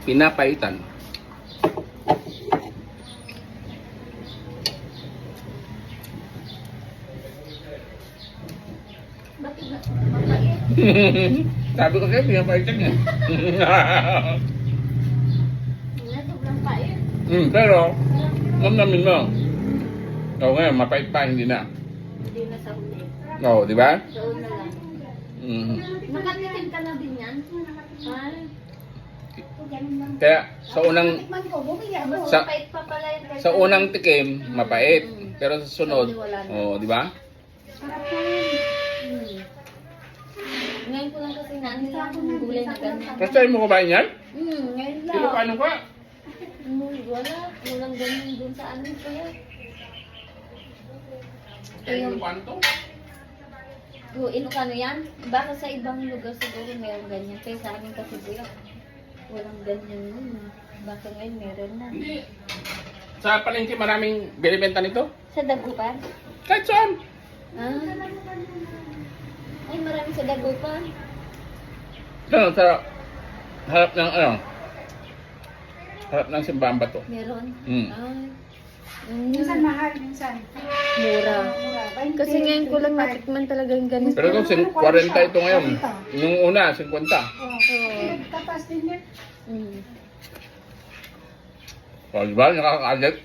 Pinapaitan. Bakit na? Mapait. Sabi ko kayo, pinapaitan yan. Wala, sobrang pait. Pero, namin mo. Oo ngayon, mapait pa, hindi na. Hindi na sa huli. Oo, di ba? Doon na lang. Nakatikim ka na din yan? Ay. Kaya, sa unang Sa- Mapait pa pala yan. sa unang tikim, mapait. Pero sa sunod, oh, di ba? Hmm. Ngayon ko lang kasi naan yung gulay na ganyan. First time mo kumain yan? Ngayon lang. Sino paano ka? Wala. Walang ganyan dun sa ano ko yan. Sino paano to? Ilocano yan? Baka sa ibang lugar siguro meron ganyan. Kaya sa amin kasi buya, walang ganyan nun. Baka ngayon meron na. Hindi. Sa palengke maraming binibenta nito? Sa Dagupan? Kahit saan. Ah. Ay, marami sa Dagupan. Ano, sa harap ng ano? Harap ng simbahan ba to? Meron? Hmm. Ay. Minsan mahal, minsan. Mura. Mura. 20, Kasi ngayon ko lang 25. natikman talagang ganito. Pero ito, 40 ito ngayon. Nung una, 50. Oo. Tapas din yan. Mm. O, diba? Nakakalit.